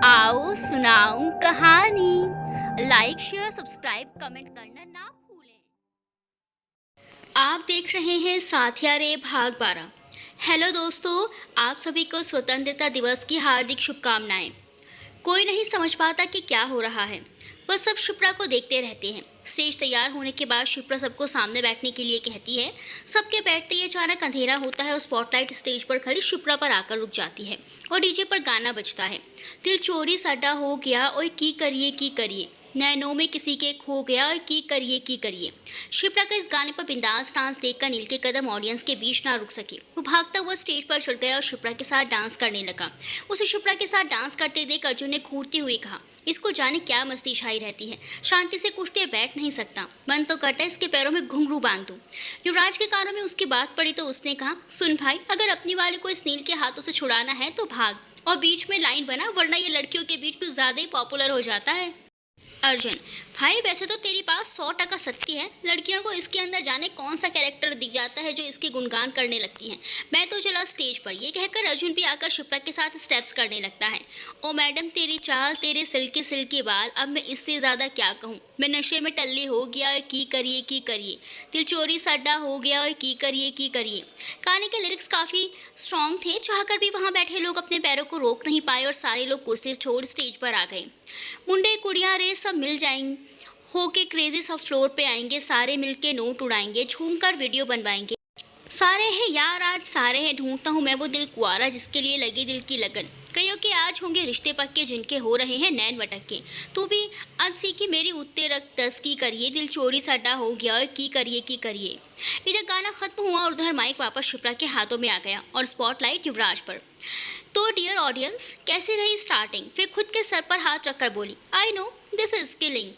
आओ सुनाऊं कहानी। लाइक शेयर सब्सक्राइब कमेंट करना ना भूलें। आप देख रहे हैं साथिया रे भाग 12। हेलो दोस्तों, आप सभी को स्वतंत्रता दिवस की हार्दिक शुभकामनाएं। कोई नहीं समझ पाता कि क्या हो रहा है, बस सब शिप्रा को देखते रहते हैं। स्टेज तैयार होने के बाद शिप्रा सबको सामने बैठने के लिए कहती है। सबके बैठते ही अचानक अंधेरा होता है और स्पॉटलाइट स्टेज पर खड़ी शिप्रा पर आकर रुक जाती है और डीजे पर गाना बजता है। दिल चोरी साडा हो गया और की करिए नैनों में किसी के खो गया और की करिए। शिप्रा का इस गाने पर बिंदास डांस देखकर नील के कदम ऑडियंस के बीच ना रुक सके। वो भागता हुआ स्टेज पर चढ़ गया और शिप्रा के साथ डांस करने लगा। उसे शिप्रा के साथ डांस करते देख अर्जुन ने घूरते हुए कहा, इसको जाने क्या मस्ती छाई रहती है, शांति से कुछ देर बैठ नहीं सकता। मन तो करता है इसके पैरों में घुंघरू बांध दूं। युवराज के कानों में उसकी बात पड़ी तो उसने कहा, सुन भाई, अगर अपनी वाले को इस नील के हाथों से छुड़ाना है तो भाग और बीच में लाइन बना, वरना ये लड़कियों के बीच कुछ ज्यादा ही पॉपुलर हो जाता है। अर्जुन, भाई वैसे तो तेरी पास 100% शक्ति है, लड़कियों को इसके अंदर जाने कौन सा कैरेक्टर दिख जाता है जो इसके गुणगान करने लगती हैं। मैं तो चला स्टेज पर। ये कहकर अर्जुन भी आकर शिप्रा के साथ स्टेप्स करने लगता है। ओ मैडम, तेरी चाल, तेरे सिल्की सिल्की बाल, अब मैं इससे ज़्यादा क्या कहूँ। मैं नशे में टल्ली हो गया और की करिए, दिल चोरी सड्डा हो गया और की करिए। गाने के लिरिक्स काफ़ी स्ट्रॉन्ग थे, चाहकर भी वहाँ बैठे लोग अपने पैरों को रोक नहीं पाए और सारे लोग कुर्सी छोड़ स्टेज पर आ गए। मुंडे कुड़ियाँ रे सब मिल जाएंगे, होके क्रेजी सब फ्लोर पे आएंगे, सारे मिलके नोट उड़ाएंगे, झूम कर वीडियो बनवाएंगे। सारे हैं यार आज सारे हैं, ढूंढता हूँ मैं वो दिल कुआरा जिसके लिए लगी दिल की लगन। कईयों के आज होंगे रिश्ते पक्के जिनके हो रहे हैं नैन वटक्के। तू भी आज सीखी मेरी उत्ते रख दस की करिए, दिल चोरी सड्डा हो गया और की करिए। इधर गाना खत्म हुआ और उधर माइक वापस शिप्रा के हाथों में आ गया और स्पॉटलाइट युवराज पर। तो डियर ऑडियंस, कैसी रही स्टार्टिंग? फिर खुद के सर पर हाथ रखकर बोली, I know this is killing.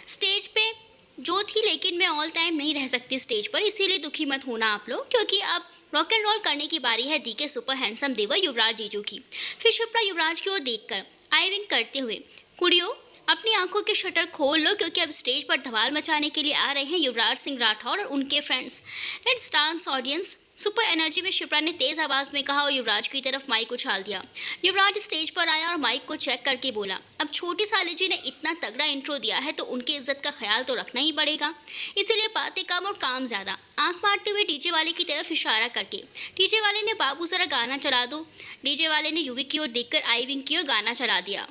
Stage पे जो थी, लेकिन मैं ऑल टाइम नहीं रह सकती स्टेज पर, इसीलिए दुखी मत होना आप लोग, क्योंकि अब रॉक एंड रोल करने की बारी है दी के सुपर हैंडसम देवर युवराज जीजू की। फिर शिप्रा युवराज की ओर देखकर आई विंक करते हुए, कुड़ियों अपनी आंखों के शटर खोल लो, क्योंकि अब स्टेज पर धमाल मचाने के लिए आ रहे हैं युवराज सिंह राठौर और उनके friends. Let's dance audience. Super energy में शिप्रा ने तेज आवाज में कहा और युवराज की तरफ माइक उछाल दिया। युवराज स्टेज पर आया और माइक को चेक करके बोला, अब छोटी साली जी ने इतना तगड़ा इंट्रो दिया है तो उनकी इज्जत का ख्याल तो रखना ही पड़ेगा, इसीलिए बातें कम और काम ज्यादा। आंख मारते हुए डीजे वाले की तरफ इशारा करके डीजे वाले ने, बाबू जरा गाना चला दो। डीजे वाले ने युवी की ओर देखकर आई विंक की ओर गाना चला दिया।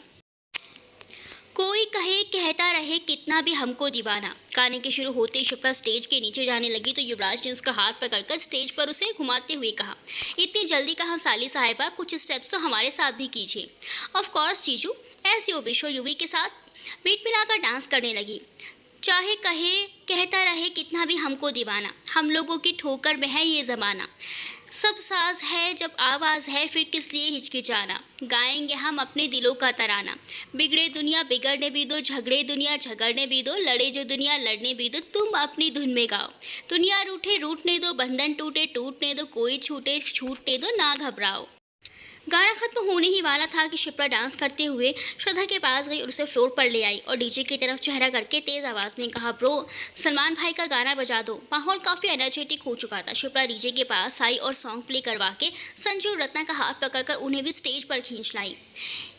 कोई कहे कहता रहे कितना भी हमको दीवाना। गाने के शुरू होते ही शिप्रा स्टेज के नीचे जाने लगी तो युवराज ने उसका हाथ पकड़कर स्टेज पर उसे घुमाते हुए कहा, इतनी जल्दी कहाँ साली साहिबा, कुछ स्टेप्स तो हमारे साथ भी कीजिए। ऑफ कोर्स जीजू, एज यू विश। युवी के साथ बीट मिलाकर डांस करने लगी। चाहे कहे कहता रहे कितना भी हमको दीवाना, हम लोगों की ठोकर में है ये ज़माना। सब साज है जब आवाज़ है, फिर किस लिए हिचकिचाना, गाएंगे हम अपने दिलों का तराना। बिगड़े दुनिया बिगड़ने भी दो, झगड़े दुनिया झगड़ने भी दो, लड़े जो दुनिया लड़ने भी दो, तुम अपनी धुन में गाओ। दुनिया रूठे रूठने दो, बंधन टूटे टूटने दो, कोई छूटे छूटने दो, ना घबराओ। गाना खत्म होने ही वाला था कि शिप्रा डांस करते हुए श्रद्धा के पास गई और उसे फ्लोर पर ले आई और डीजे की तरफ चेहरा करके तेज आवाज में कहा, ब्रो सलमान भाई का गाना बजा दो। माहौल काफी एनर्जेटिक हो चुका था। शिप्रा डीजे के पास आई और सॉन्ग प्ले करवा के संजू और रत्ना का हाथ पकड़कर उन्हें भी स्टेज पर खींच लाई।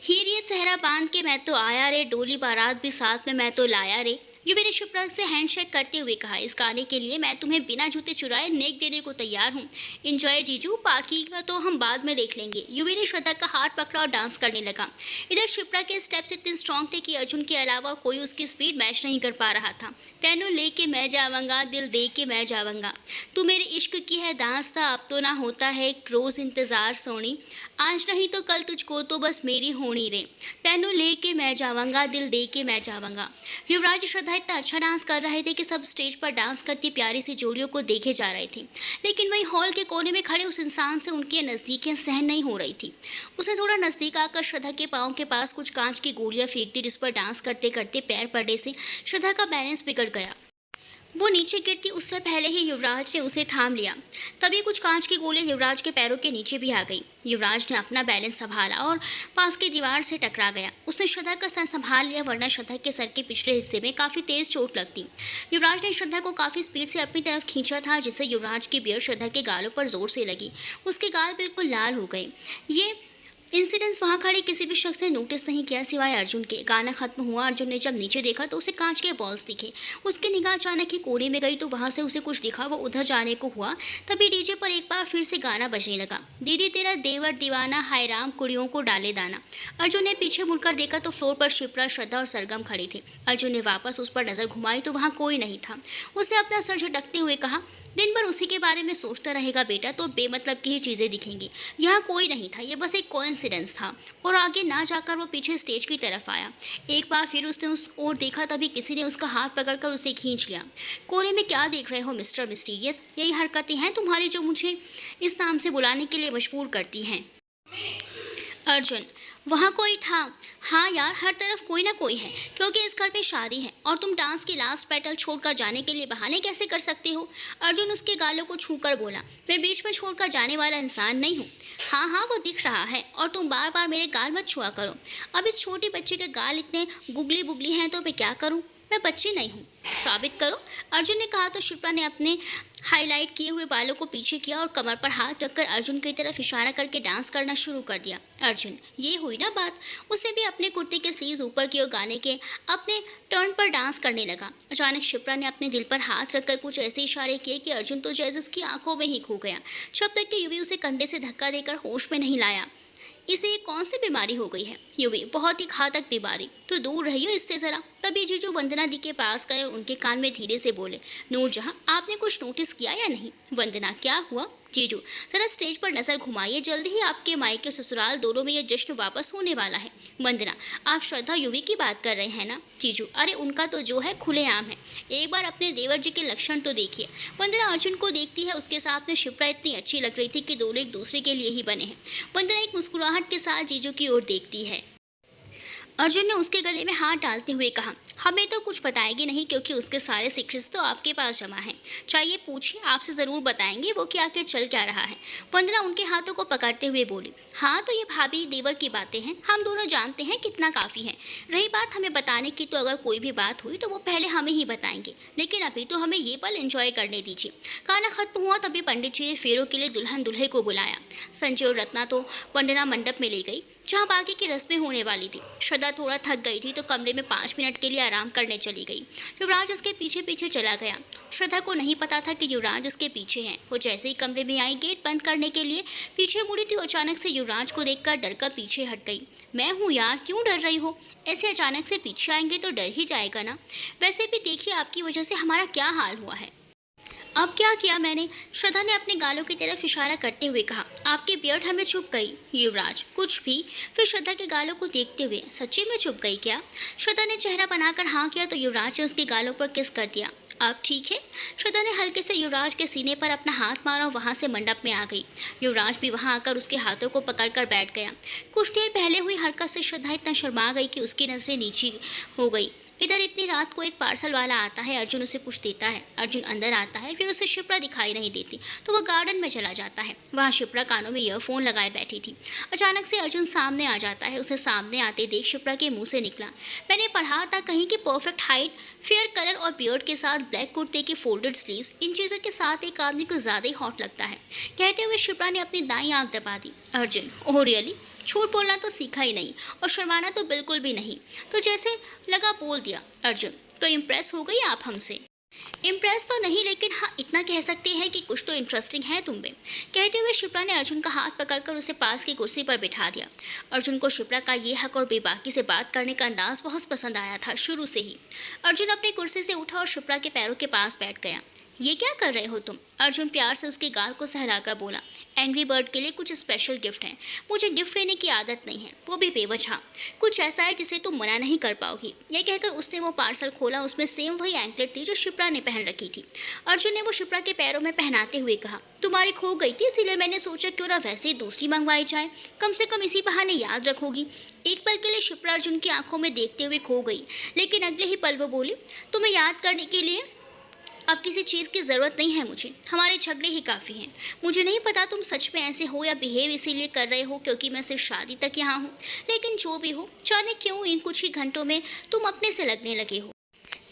हीर ये सहरा बांध के मैं तो आया रे, डोली बारात भी साथ में मैं तो लाया रे। युवी ने शिप्रा से हैंडशेक करते हुए कहा, इस गाने के लिए मैं तुम्हें बिना जूते चुराए नेक देने को तैयार हूँ। इंजॉय जीजू, बाकी का तो हम बाद में देख लेंगे। युवी ने श्रद्धा का हाथ पकड़ा और डांस करने लगा। इधर शिप्रा के स्टेप्स इतने स्ट्रॉन्ग थे कि अर्जुन के अलावा कोई उसकी स्पीड मैच नहीं कर पा रहा था। तेनू लेके मैं जावंगा, दिल दे के मैं जावंगा, तू मेरे इश्क की है दास्ता, अब तो ना होता है रोज इंतजार सोनी, आज नहीं तो कल तुझको तो बस मेरी होनी रे, तेनू लेके मैं जावंगा, दिल दे के मैं जावंगा। युवराज श्रद्धा इतना अच्छा डांस कर रहे थे कि सब स्टेज पर डांस करती प्यारी सी जोड़ियों को देखे जा रहे थे, लेकिन वहीं हॉल के कोने में खड़े उस इंसान से उनकी नज़दीकियां सहन नहीं हो रही थी। उसने थोड़ा नज़दीक आकर श्रद्धा के पाँव के पास कुछ कांच की गोलियां फेंक दी, जिस पर डांस करते करते पैर पड़ने से श्रद्धा का बैलेंस बिगड़ गया। वो नीचे गिरती उससे पहले ही युवराज ने उसे थाम लिया। तभी कुछ कांच की गोलियां युवराज के पैरों के नीचे भी आ गई। युवराज ने अपना बैलेंस संभाला और पास की दीवार से टकरा गया। उसने श्रद्धा का सर संभाल लिया, वरना श्रद्धा के सर के पिछले हिस्से में काफी तेज चोट लगती। युवराज ने श्रद्धा को काफी स्पीड से अपनी तरफ खींचा था, जिससे युवराज की बियर श्रद्धा के गालों पर जोर से लगी। उसके गाल बिल्कुल लाल हो गए। ये इंसिडेंस वहां खड़े किसी भी शख्स ने नोटिस नहीं किया सिवाय अर्जुन के। गाना खत्म हुआ, अर्जुन ने जब नीचे देखा तो उसे कांच के बॉल्स दिखे। उसकी निगाह अचानक ही कोने में गई तो वहां से उसे कुछ दिखा। वो उधर जाने को हुआ, तभी डीजे पर एक बार फिर से गाना बजने लगा। दीदी तेरा देवर दीवाना, हाय राम कुड़ियों को डाले दाना। अर्जुन ने पीछे मुड़कर देखा तो फ्लोर पर शिप्रा, श्रद्धा और सरगम खड़ी थी। अर्जुन ने वापस उस पर नजर घुमाई तो वहां कोई नहीं था। उसने अपना सर झटकते हुए कहा, दिन भर उसी के बारे में सोचता रहेगा बेटा तो बेमतलब की ही चीजें दिखेंगी। यहाँ कोई नहीं था, ये बस एक कोइंसिडेंस था। और आगे ना जाकर वो पीछे स्टेज की तरफ आया। एक बार फिर उसने उस ओर देखा, तभी किसी ने उसका हाथ पकड़कर उसे खींच लिया। कोने में क्या देख रहे हो मिस्टर मिस्टीरियस? यही हरकतें हैं तुम्हारी जो मुझे इस नाम से बुलाने के लिए मजबूर करती हैं। अर्जुन, वहाँ कोई था? हाँ यार, हर तरफ कोई ना कोई है, क्योंकि इस घर में शादी है। और तुम डांस की लास्ट बैटल छोड़कर जाने के लिए बहाने कैसे कर सकते हो? अर्जुन उसके गालों को छूकर बोला, मैं बीच में छोड़कर जाने वाला इंसान नहीं हूँ। हाँ हाँ, वो दिख रहा है, और तुम बार बार मेरे गाल मत छुआ करो। अब इस छोटे बच्चे के गाल इतने गुगली बुगली हैं तो मैं क्या करूँ? मैं बच्ची नहीं हूँ, साबित करो। अर्जुन ने कहा तो शिप्रा ने अपने हाईलाइट किए हुए बालों को पीछे किया और कमर पर हाथ रखकर अर्जुन की तरफ इशारा करके डांस करना शुरू कर दिया। अर्जुन, ये हुई ना बात। उसने भी अपने कुर्ते के स्लीव्स ऊपर किए और गाने के अपने टर्न पर डांस करने लगा। अचानक शिप्रा ने अपने दिल पर हाथ रखकर कुछ ऐसे इशारे किए कि अर्जुन तो जैसे उसकी आंखों में ही खो गया। जब तक कि युवी उसे कंधे से धक्का देकर होश में नहीं लाया। इसे कौन सी बीमारी हो गई है? युवी, बहुत ही घातक बीमारी। तो दूर रहियो इससे जरा। तभी जीजू वंदना दी के पास गए और उनके कान में धीरे से बोले, नूरजहां, आपने कुछ नोटिस किया या नहीं? वंदना, क्या हुआ? जीजू, जरा स्टेज पर नजर घुमाइए, जल्दी ही आपके मायके ससुराल दोनों में यह जश्न वापस होने वाला है। वंदना, आप श्रद्धा युवी की बात कर रहे हैं ना? जीजू, अरे उनका तो जो है खुलेआम है। एक बार अपने देवर जी के लक्षण तो देखिए। वंदना अर्जुन को देखती है, उसके साथ में शिप्रा इतनी अच्छी लग रही थी कि दोनों एक दूसरे के लिए ही बने हैं। वंदना एक मुस्कुराहट के साथ जीजू की ओर देखती है। अर्जुन ने उसके गले में हाथ डालते हुए कहा, हमें तो कुछ बताएगी नहीं, क्योंकि उसके सारे सीक्रेट्स तो आपके पास जमा हैं। चाहिए पूछिए, आपसे ज़रूर बताएंगे वो कि आखिर चल क्या रहा है। वंदना उनके हाथों को पकड़ते हुए बोली, हाँ तो ये भाभी देवर की बातें हैं, हम दोनों जानते हैं कितना काफ़ी है। रही बात हमें बताने की, तो अगर कोई भी बात हुई तो वो पहले हमें ही बताएंगे, लेकिन अभी तो हमें ये पल एंजॉय करने दीजिए। गाना खत्म हुआ तभी पंडित जी ने फेरों के लिए दुल्हन दूल्हे को बुलाया। संजय और रत्ना तो वंदना मंडप में ले गई, जहाँ बाकी की रस्में होने वाली थी। श्रद्धा थोड़ा थक गई थी तो कमरे में 5 मिनट के लिए आराम करने चली गई। युवराज उसके पीछे पीछे चला गया। श्रद्धा को नहीं पता था कि युवराज उसके पीछे हैं। वो जैसे ही कमरे में आई, गेट बंद करने के लिए पीछे मुड़ी थी, अचानक से युवराज को देखकर डरकर पीछे हट गई। मैं हूँ यार, क्यों डर रही हो? ऐसे अचानक से पीछे आएंगे तो डर ही जाएगा ना। वैसे भी देखिए, आपकी वजह से हमारा क्या हाल हुआ है। अब क्या किया मैंने? श्रद्धा ने अपने गालों की तरफ इशारा करते हुए कहा, आपकी बियर्ड हमें चुप गई। युवराज, कुछ भी? फिर श्रद्धा के गालों को देखते हुए, सच्ची में चुप गई क्या? श्रद्धा ने चेहरा बनाकर हाँ किया तो युवराज ने उसके गालों पर किस कर दिया। आप ठीक है? श्रद्धा ने हल्के से युवराज के सीने पर अपना हाथ मारा और वहां से मंडप में आ गई। युवराज भी वहां आकर उसके हाथों को पकड़कर बैठ गया। कुछ देर पहले हुई हरकत से श्रद्धा इतना शर्मा गई कि उसकी नजरें नीची हो गई। इधर इतनी रात को एक पार्सल वाला आता है, अर्जुन उसे कुछ देता है। अर्जुन अंदर आता है, फिर उसे शिप्रा दिखाई नहीं देती तो वह गार्डन में चला जाता है। वहाँ शिप्रा कानों में ईयरफोन लगाए बैठी थी। अचानक से अर्जुन सामने आ जाता है। उसे सामने आते देख शिप्रा के मुंह से निकला, मैंने पढ़ा था कहीं कि परफेक्ट हाइट, फेयर कलर और बियर्ड के साथ ब्लैक कुर्ते की फोल्डेड स्लीव्स, इन चीज़ों के साथ एक आदमी को ज़्यादा ही हॉट लगता है। कहते हुए शिप्रा ने अपनी दाईं आंख दबा दी। Arjun, oh really? झूठ बोलना तो सीखा ही नहीं और शर्माना तो बिल्कुल भी नहीं। तो जैसे लगा बोल दिया। अर्जुन, तो इम्प्रेस हो गई आप हमसे? इम्प्रेस तो नहीं, लेकिन हाँ इतना कह सकते हैं कि कुछ तो इंटरेस्टिंग है तुम में। कहते हुए शिप्रा ने अर्जुन का हाथ पकड़कर उसे पास की कुर्सी पर बिठा दिया। अर्जुन को शिप्रा का ये हक और बेबाकी से बात करने का अंदाज बहुत पसंद आया था शुरू से ही। अर्जुन अपनी कुर्सी से उठा और शिप्रा के पैरों के पास बैठ गया। ये क्या कर रहे हो तुम? अर्जुन प्यार से उसके गाल को सहलाकर बोला, एंग्री बर्ड के लिए कुछ स्पेशल गिफ्ट है। मुझे गिफ्ट लेने की आदत नहीं है, वो भी बेवजह। कुछ ऐसा है जिसे तुम मना नहीं कर पाओगी। ये कहकर उसने वो पार्सल खोला। उसमें सेम वही एंकलेट थी जो शिप्रा ने पहन रखी थी। अर्जुन ने वो शिप्रा के पैरों में पहनाते हुए कहा, तुम्हारी खो गई थी, इसीलिए मैंने सोचा क्यों ना वैसे ही दूसरी मंगवाई जाए, कम से कम इसी बहाने याद रखोगी। एक पल के लिए शिप्रा अर्जुन की आंखों में देखते हुए खो गई, लेकिन अगले ही पल वो बोली, तुम्हें याद करने के लिए अब किसी चीज़ की ज़रूरत नहीं है मुझे, हमारे झगड़े ही काफ़ी हैं। मुझे नहीं पता तुम सच में ऐसे हो या बिहेव इसीलिए कर रहे हो क्योंकि मैं सिर्फ शादी तक यहाँ हूँ, लेकिन जो भी हो, जाने क्यों इन कुछ ही घंटों में तुम अपने से लगने लगे हो।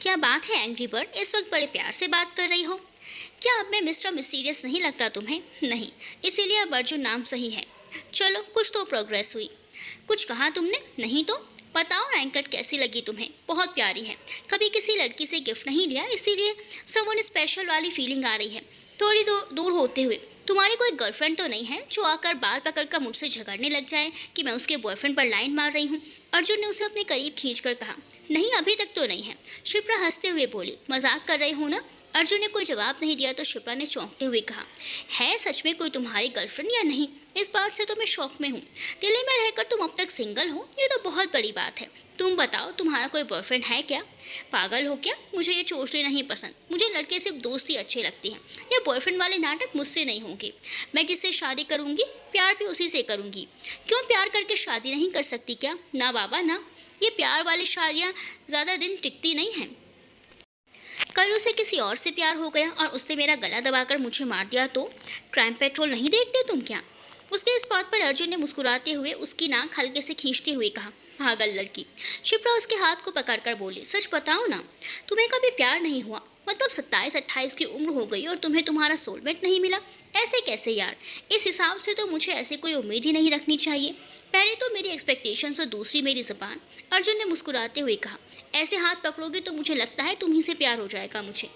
क्या बात है एंग्री बर्ड, इस वक्त बड़े प्यार से बात कर रही हो? क्या अब मैं मिस्टर मिस्टीरियस नहीं लगता तुम्हें? नहीं, इसीलिए अब अर्जुन नाम सही है। चलो कुछ तो प्रोग्रेस हुई। कुछ कहा तुमने? नहीं तो। बताओ ना एंकलेट कैसी लगी तुम्हें? बहुत प्यारी है। कभी किसी लड़की से गिफ्ट नहीं लिया, इसीलिए समवन स्पेशल वाली फीलिंग आ रही है। थोड़ी दूर होते हुए, तुम्हारी कोई गर्लफ्रेंड तो नहीं है जो आकर बाल पकड़कर मुझसे झगड़ने लग जाए कि मैं उसके बॉयफ्रेंड पर लाइन मार रही हूँ? अर्जुन ने उसे अपने करीब खींचकर कहा। नहीं, अभी तक तो नहीं है, शिप्रा हंसते हुए बोली। मजाक कर रहे हो ना? अर्जुन ने कोई जवाब नहीं दिया तो शिप्रा ने चौंकते हुए कहा, है सच में कोई तुम्हारी गर्लफ्रेंड या नहीं? इस बात से तो मैं शौक में हूँ। दिल्ली में रहकर तुम अब तक सिंगल हो, ये तो बहुत बड़ी बात है। तुम बताओ, तुम्हारा कोई बॉयफ्रेंड है क्या? पागल हो क्या? मुझे ये चोचले नहीं पसंद। मुझे लड़के सिर्फ दोस्ती अच्छे लगते हैं। ये बॉयफ्रेंड वाले नाटक मुझसे नहीं होंगे। मैं जिससे शादी करूंगी, प्यार भी उसी से करूंगी। क्यों, प्यार करके शादी नहीं कर सकती क्या? ना बाबा ना, ये प्यार वाली शादियाँ ज़्यादा दिन टिकती नहीं हैं। कल उसे किसी और से प्यार हो गया और उसने मेरा गला दबाकर मुझे मार दिया तो? क्राइम पेट्रोल नहीं देखते तुम क्या? उसके इस बात पर अर्जुन ने मुस्कुराते हुए उसकी नाक हल्के से खींचते हुए कहा, पागल लड़की। शिप्रा उसके हाथ को पकड़कर बोली, सच बताओ ना, तुम्हें कभी प्यार नहीं हुआ? मतलब 27-28 की उम्र हो गई और तुम्हें तुम्हारा सोलमेट नहीं मिला? ऐसे कैसे यार? इस हिसाब से तो मुझे ऐसे कोई उम्मीद ही नहीं रखनी चाहिए। पहले तो मेरी एक्सपेक्टेशंस और दूसरी मेरी ज़बान। अर्जुन ने मुस्कुराते हुए कहा, ऐसे हाथ पकड़ोगे तो मुझे लगता है तुम्ही से प्यार हो जाएगा मुझे।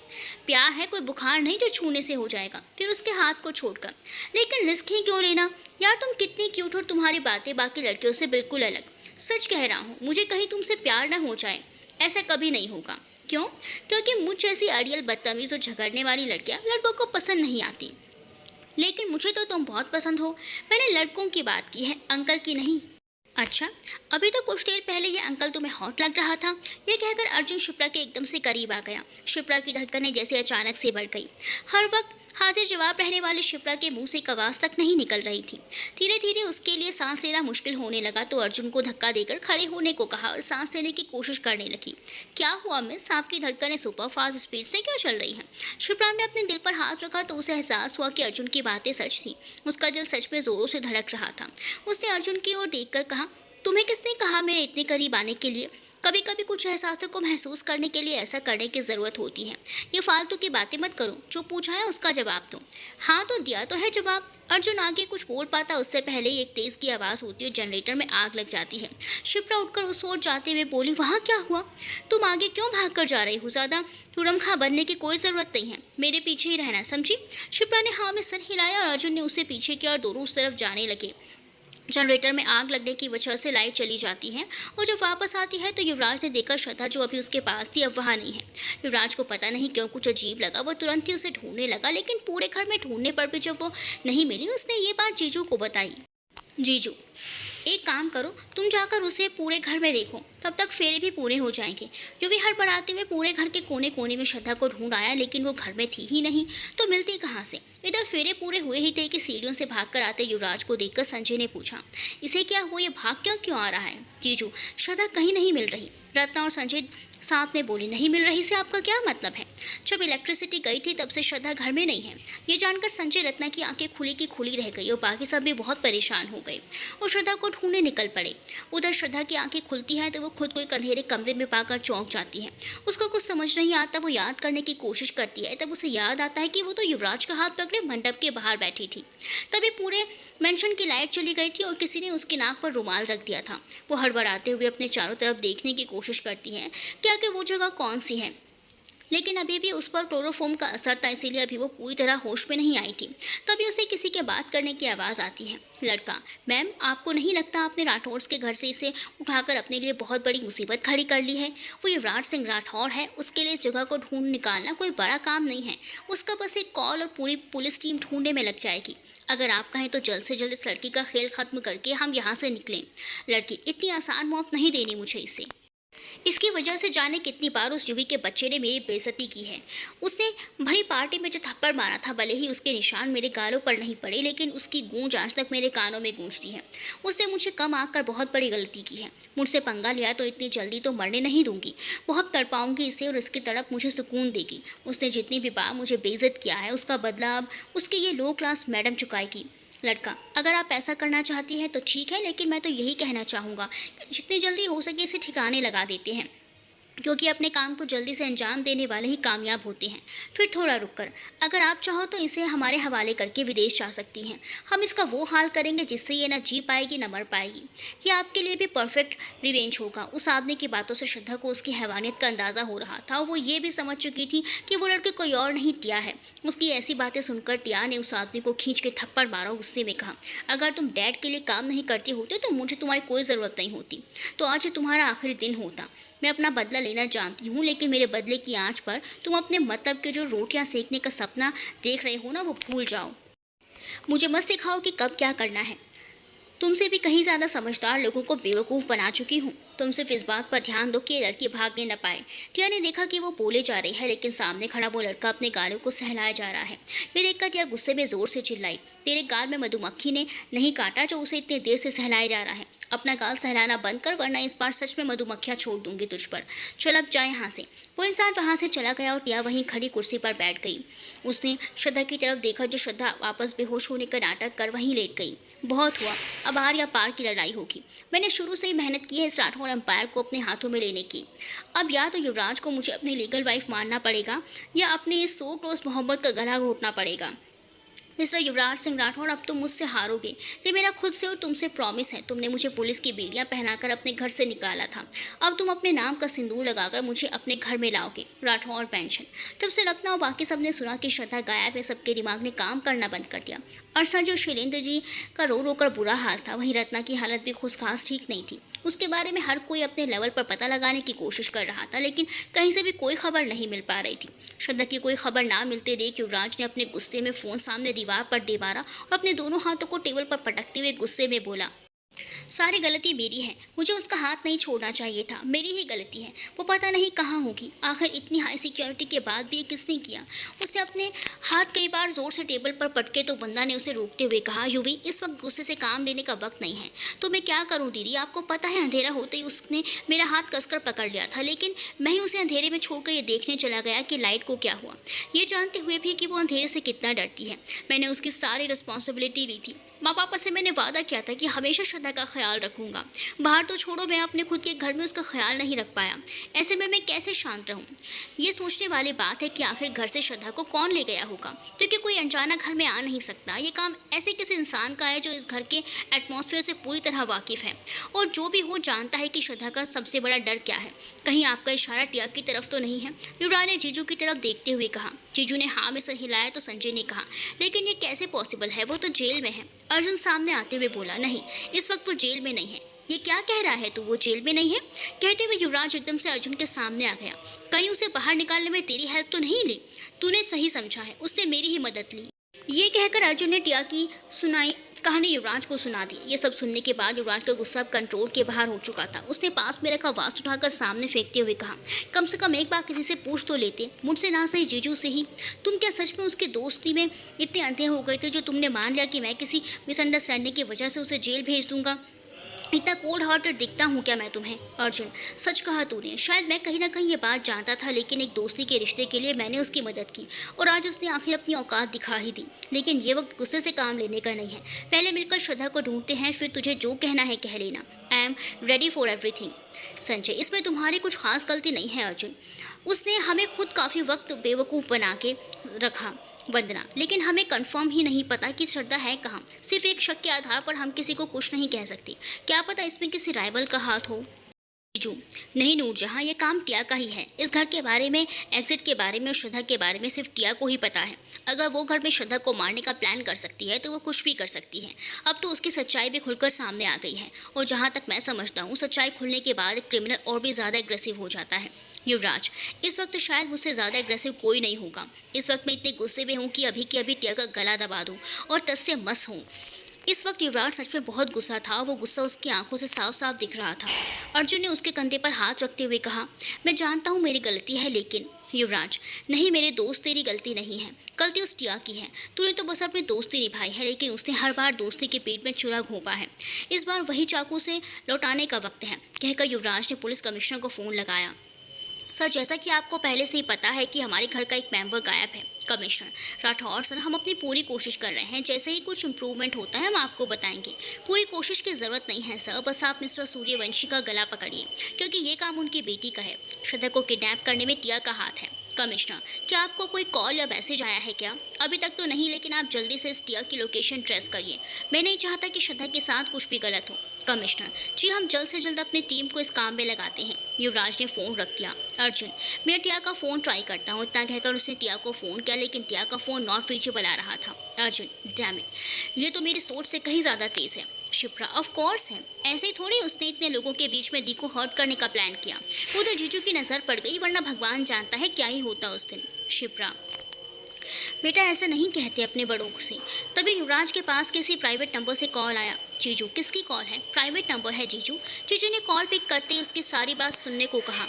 प्यार है कोई बुखार नहीं जो छूने से हो जाएगा, फिर उसके हाथ को छोड़कर। लेकिन रिस्क ही क्यों लेना? यार तुम कितनी क्यूट हो, तुम्हारी बातें बाकी लड़कियों से बिल्कुल अलग। सच कह रहा हूँ, मुझे कहीं तुमसे प्यार ना हो जाए, ऐसा कभी नहीं होगा। क्यों? क्योंकि मुझ जैसी अड़ियल, बदतमीज और झगड़ने वाली लड़कियाँ लड़कों को पसंद नहीं आती। लेकिन मुझे तो तुम बहुत पसंद हो। मैंने लड़कों की बात की है, अंकल की नहीं। अच्छा, अभी तो कुछ देर पहले ये अंकल तुम्हें हॉट लग रहा था। ये कहकर अर्जुन शिप्रा के एकदम से करीब आ गया। शिप्रा की धड़कनें जैसे अचानक से बढ़ गई। हर वक्त हाजिर जवाब रहने वाली शिप्रा के मुंह से एक आवाज़ तक नहीं निकल रही थी। धीरे धीरे उसके लिए सांस लेना मुश्किल होने लगा तो अर्जुन को धक्का देकर खड़े होने को कहा और सांस लेने की कोशिश करने लगी। क्या हुआ मिस, आपकी धड़कनें सुपर फास्ट स्पीड से क्यों चल रही हैं? शिप्रा ने अपने दिल पर हाथ रखा तो उसे एहसास हुआ कि अर्जुन की बातें सच थी। उसका दिल सच में जोरों से धड़क रहा था। उसने अर्जुन की ओर देखकर कहा, तुम्हें किसने कहा मेरे इतने करीब आने के लिए? कभी कभी कुछ एहसासों को महसूस करने के लिए ऐसा करने की ज़रूरत होती है। ये फालतू की बातें मत करो, जो पूछा है उसका जवाब दो। हाँ तो दिया तो है जवाब। अर्जुन आगे कुछ बोल पाता उससे पहले ही एक तेज़ की आवाज़ होती है, जनरेटर में आग लग जाती है। शिप्रा उठकर उस ओर जाते हुए बोली, वहाँ क्या हुआ? तुम आगे क्यों भाग कर जा रही हो? ज़्यादा तुरमखा बनने की कोई ज़रूरत नहीं है, मेरे पीछे ही रहना, समझी? शिप्रा ने हाँ में सर हिलाया और अर्जुन ने उसे पीछे किया और दोनों उस तरफ जाने लगे। जनरेटर में आग लगने की वजह से लाइट चली जाती है और जब वापस आती है तो युवराज ने देखा श्रद्धा जो अभी उसके पास थी अब वहाँ नहीं है। युवराज को पता नहीं क्यों कुछ अजीब लगा, वो तुरंत ही उसे ढूंढने लगा, लेकिन पूरे घर में ढूंढने पर भी जब वो नहीं मिली उसने ये बात जीजू को बताई। जीजू, एक काम करो, तुम जाकर उसे पूरे घर में देखो, तब तक फेरे भी पूरे हो जाएंगे। युवी हड़बड़ाते हुए पूरे घर के कोने कोने में श्रद्धा को ढूंढ आया, लेकिन वो घर में थी ही नहीं तो मिलती कहाँ से? इधर फेरे पूरे हुए ही थे कि सीढ़ियों से भागकर आते युवराज को देखकर संजय ने पूछा, इसे क्या हुआ, ये भाग क्यों आ रहा है? जीजू, श्रद्धा कहीं नहीं मिल रही। रत्ना और संजय साथ में बोली, नहीं मिल रही से आपका क्या मतलब है? जब इलेक्ट्रिसिटी गई थी तब से श्रद्धा घर में नहीं है। ये जानकर संजय रत्ना की आंखें खुली की खुली रह गई और बाकी सब भी बहुत परेशान हो गए और श्रद्धा को ढूंढने निकल पड़े। उधर श्रद्धा की आंखें खुलती हैं तो वो खुद को एक अंधेरे कमरे में पाकर चौंक जाती है। उसको कुछ समझ नहीं आता, वो याद करने की कोशिश करती है, तब उसे याद आता है कि वो तो युवराज का हाथ पकड़े मंडप के बाहर बैठी थी। तभी पूरे मेंशन की लाइट चली गई थी और किसी ने उसकी नाक पर रुमाल रख दिया था। वो हड़बड़ाते हुए अपने चारों तरफ देखने की कोशिश करती है क्या कि वो जगह कौन सी है, लेकिन अभी भी उस पर क्लोरोफॉर्म का असर था, इसीलिए अभी वो पूरी तरह होश में नहीं आई थी। तभी उसे किसी के बात करने की आवाज़ आती है। लड़का, मैम आपको नहीं लगता आपने राठौड़ के घर से इसे उठाकर अपने लिए बहुत बड़ी मुसीबत खड़ी कर ली है? वो युवराज सिंह राठौड़ है, उसके लिए इस जगह को ढूंढ निकालना कोई बड़ा काम नहीं है। उसका बस एक कॉल और पूरी पुलिस टीम ढूंढने में लग जाएगी। अगर आप कहें तो जल्द से जल्द इस लड़की का खेल खत्म करके हम यहाँ से निकलें। लड़की, इतनी आसान मौत नहीं देनी मुझे इसे। इसकी वजह से जाने कितनी बार उस युवी के बच्चे ने मेरी बेइज्जती की है। उसने भरी पार्टी में जो थप्पड़ मारा था, भले ही उसके निशान मेरे गालों पर नहीं पड़े, लेकिन उसकी गूंज आज तक मेरे कानों में गूंजती है। उसने मुझे कम आकर बहुत बड़ी गलती की है। मुझसे पंगा लिया तो इतनी जल्दी तो मरने नहीं दूंगी। बहुत तड़पाऊंगी इसे और इसकी तड़प मुझे सुकून देगी। उसने जितनी भी बार मुझे बेइज्जत किया है उसका बदला अब उसकी ये लो क्लास मैडम चुकाएगी। लड़का, अगर आप ऐसा करना चाहती हैं तो ठीक है, लेकिन मैं तो यही कहना चाहूँगा जितनी जल्दी हो सके इसे ठिकाने लगा देते हैं। क्योंकि अपने काम को जल्दी से अंजाम देने वाले ही कामयाब होते हैं। फिर थोड़ा रुककर, अगर आप चाहो तो इसे हमारे हवाले करके विदेश जा सकती हैं। हम इसका वो हाल करेंगे जिससे ये ना जी पाएगी ना मर पाएगी। ये आपके लिए भी परफेक्ट रिवेंज होगा। उस आदमी की बातों से श्रद्धा को उसकी हैवानियत का अंदाज़ा हो रहा था। वो ये भी समझ चुकी थी कि वो लड़के कोई और नहीं, टिया है। उसकी ऐसी बातें सुनकर टिया ने उस आदमी को खींच के थप्पड़ मारा। गुस्से में कहा, अगर तुम डैड के लिए काम नहीं करती होते तो मुझे तुम्हारी कोई ज़रूरत नहीं होती। तो आज तुम्हारा आखिरी दिन होता। मैं अपना बदला लेना जानती हूँ, लेकिन मेरे बदले की आंच पर तुम अपने मतलब के जो रोटियां सेकने का सपना देख रहे हो ना, वो भूल जाओ। मुझे मत सिखाओ कि कब क्या करना है। तुमसे भी कहीं ज़्यादा समझदार लोगों को बेवकूफ़ बना चुकी हूँ। तुम सिर्फ इस बात पर ध्यान दो कि ये लड़की भागने न पाए। टिया ने देखा कि वो बोले जा रही है, लेकिन सामने खड़ा वो लड़का अपने गालों को सहलाया जा रहा है। ये देखकर टिया गुस्से में ज़ोर से चिल्लाई, तेरे गाल में मधुमक्खी ने नहीं काटा जो उसे इतनी देर से सहलाया जा रहा है। अपना गाल सहलाना बंद कर, वरना इस बार सच में मधुमक्खियाँ छोड़ दूंगी तुझ पर। चल अब जा यहाँ से। वो इंसान वहाँ से चला गया और टिया वहीं खड़ी कुर्सी पर बैठ गई। उसने श्रद्धा की तरफ देखा, जो श्रद्धा वापस बेहोश होने का नाटक कर वहीं लेट गई। बहुत हुआ, अब आर या पार की लड़ाई होगी। मैंने शुरू से ही मेहनत की है इस राठौड़ एम्पायर को अपने हाथों में लेने की। अब या तो युवराज को मुझे अपनी लीगल वाइफ मानना पड़ेगा या अपने इस सो क्लोज मोहब्बत का गला घोटना पड़ेगा। मिस्टर युवराज सिंह राठौड़, अब तुम मुझसे हारोगे। ये मेरा खुद से और तुमसे प्रॉमिस है। तुमने मुझे पुलिस की बेड़ियां पहनाकर अपने घर से निकाला था। अब तुम अपने नाम का सिंदूर लगाकर मुझे अपने घर में लाओगे। राठौड़ पेंशन। तब से रत्ना और बाकी सबने सुना कि श्रद्धा गायब है, सबके दिमाग ने काम करना बंद कर दिया। अर्चना जी और शैलेंद्र जी का रो रो कर बुरा हाल था। वहीं रत्ना की हालत भी खुश खास ठीक नहीं थी। उसके बारे में हर कोई अपने लेवल पर पता लगाने की कोशिश कर रहा था, लेकिन कहीं से भी कोई खबर नहीं मिल पा रही थी। श्रद्धा की कोई खबर ना मिलते देख युवराज ने अपने गुस्से में फ़ोन सामने दीवार पर दे मारा और अपने दोनों हाथों को टेबल पर पटकते हुए गुस्से में बोला, सारी गलती मेरी है। मुझे उसका हाथ नहीं छोड़ना चाहिए था। मेरी ही गलती है। वो पता नहीं कहाँ होगी। आखिर इतनी हाई सिक्योरिटी के बाद भी ये किसने किया? उसने अपने हाथ कई बार जोर से टेबल पर पटके तो बंदा ने उसे रोकते हुए कहा, युवी, इस वक्त गुस्से से काम लेने का वक्त नहीं है। तो मैं क्या करूँ दीदी? आपको पता है अंधेरा होते ही उसने मेरा हाथ कसकर पकड़ लिया था, लेकिन मैं ही उसे अंधेरे में छोड़कर ये देखने चला गया कि लाइट को क्या हुआ, ये जानते हुए भी कि वो अंधेरे से कितना डरती है। मैंने उसकी सारी रिस्पॉन्सिबिलिटी ली थी। माँ पापा से मैंने वादा किया था कि हमेशा श्रद्धा का ख्याल रखूंगा। बाहर तो छोड़ो, मैं अपने खुद के घर में उसका ख्याल नहीं रख पाया। ऐसे में मैं कैसे शांत रहूं? ये सोचने वाली बात है कि आखिर घर से श्रद्धा को कौन ले गया होगा, क्योंकि कोई अनजाना घर में आ नहीं सकता। ये काम ऐसे किसी इंसान का है जो इस घर के एटमॉस्फेयर से पूरी तरह वाकिफ़ है और जो भी हो जानता है कि श्रद्धा का सबसे बड़ा डर क्या है। कहीं आपका इशारा टिया की तरफ तो नहीं है? युवराज ने जीजू की तरफ देखते हुए कहा। जीजू ने हाँ में सर हिलाया तो संजय ने कहा, लेकिन ये कैसे पॉसिबल है? वो तो जेल में है। अर्जुन सामने आते हुए बोला, नहीं, इस वक्त वो जेल में नहीं है। ये क्या कह रहा है तू? वो जेल में नहीं है? कहते हुए युवराज एकदम से अर्जुन के सामने आ गया। कहीं उसे बाहर निकालने में तेरी हेल्प तो नहीं ली? तूने सही समझा है, उसने मेरी ही मदद ली। ये कहकर अर्जुन ने टिया की सुनाई कहानी युवराज को सुना दी। ये सब सुनने के बाद युवराज का गुस्सा कंट्रोल के बाहर हो चुका था। उसने पास में रखा वास्ट उठाकर सामने फेंकते हुए कहा, कम से कम एक बार किसी से पूछ तो लेते, मुझसे ना सही जीजू से ही। तुम क्या सच में उसके दोस्ती में इतने अंधे हो गए थे जो तुमने मान लिया कि मैं किसी मिसअंडरस्टैंडिंग की वजह से उसे जेल भेज दूंगा? इतना कोल्ड हार्टेड दिखता हूँ क्या मैं तुम्हें? अर्जुन, सच कहा तूने। शायद मैं कहीं ना कहीं ये बात जानता था, लेकिन एक दोस्ती के रिश्ते के लिए मैंने उसकी मदद की और आज उसने आखिर अपनी औकात दिखा ही दी। लेकिन ये वक्त गुस्से से काम लेने का नहीं है। पहले मिलकर श्रद्धा को ढूंढते हैं, फिर तुझे जो कहना है कह लेना। I am ready for everything. Sanjay, इसमें तुम्हारी कुछ खास गलती नहीं है अर्जुन। उसने हमें खुद काफ़ी वक्त बेवकूफ़ बना के रखा। वंदना, लेकिन हमें कंफर्म ही नहीं पता कि श्रद्धा है कहाँ। सिर्फ एक शक के आधार पर हम किसी को कुछ नहीं कह सकते। क्या पता इसमें किसी राइवल का हाथ हो। जीजू, नहीं नूरजहां, ये काम टिया का ही है। इस घर के बारे में, एग्जिट के बारे में और श्रद्धा के बारे में सिर्फ टिया को ही पता है। अगर वो घर में श्रद्धा को मारने का प्लान कर सकती है तो वो कुछ भी कर सकती है। अब तो उसकी सच्चाई भी खुलकर सामने आ गई है और जहाँ तक मैं समझता हूँ, सच्चाई खुलने के बाद क्रिमिनल और भी ज़्यादा एग्रेसिव हो जाता है। युवराज, इस वक्त शायद मुझसे ज़्यादा एग्रेसिव कोई नहीं होगा। इस वक्त मैं इतने गुस्से में हूँ कि अभी की अभी टिया का गला दबा दूँ और टस से मस हूँ। इस वक्त युवराज सच में बहुत गुस्सा था। वो गुस्सा उसकी आंखों से साफ साफ दिख रहा था। अर्जुन ने उसके कंधे पर हाथ रखते हुए कहा, मैं जानता हूँ मेरी गलती है, लेकिन युवराज, नहीं मेरे दोस्त, तेरी गलती नहीं है। गलती उस टिया की है। तूने तो बस अपनी दोस्ती निभाई है, लेकिन उसने हर बार दोस्ती के पेट में छुरा घोंपा है। इस बार वही चाकू से लौटाने का वक्त है, कहकर युवराज ने पुलिस कमिश्नर को फ़ोन लगाया। सर, जैसा कि आपको पहले से ही पता है कि हमारे घर का एक मेंबर गायब है। कमिश्नर राठौर सर, हम अपनी पूरी कोशिश कर रहे हैं, जैसे ही कुछ इम्प्रूवमेंट होता है हम आपको बताएंगे। पूरी कोशिश की ज़रूरत नहीं है सर, बस आप मिस्टर सूर्यवंशी का गला पकड़िए, क्योंकि ये काम उनकी बेटी का है। श्रद्धा को किडनैप करने में टिया का हाथ है। कमिश्नर, क्या आपको कोई कॉल या मैसेज आया है क्या? अभी तक तो नहीं, लेकिन आप जल्दी से इस टिया की लोकेशन ट्रेस करिए। मैं नहीं चाहता कि श्रद्धा के साथ कुछ भी गलत हो। कमिश्नर, जी हम जल्द से जल्द अपनी टीम को इस काम में लगाते हैं। युवराज ने फ़ोन रख दिया। अर्जुन, मैं टिया का फ़ोन ट्राई करता हूँ। इतना कहकर उसने टिया को फ़ोन किया, लेकिन टिया का फ़ोन नॉट रीचेबल आ रहा था। अर्जुन, डैम इट, ये तो मेरी सोच से कहीं ज़्यादा तेज़ है। शिप्रा, ऑफ कोर्स है, ऐसे ही थोड़ी उसने इतने लोगों के बीच में डी को हर्ट करने का प्लान किया। वो तो जीजू की नज़र पड़ गई, वरना भगवान जानता है क्या ही होता उस दिन। शिप्रा, बेटा ऐसा नहीं कहते अपने बड़ों से। तभी युवराज के पास किसी प्राइवेट नंबर से कॉल आया। जीजू, किसकी कॉल है? प्राइवेट नंबर है जीजू। जीजू ने कॉल पिक करते ही उसकी सारी बात सुनने को कहा।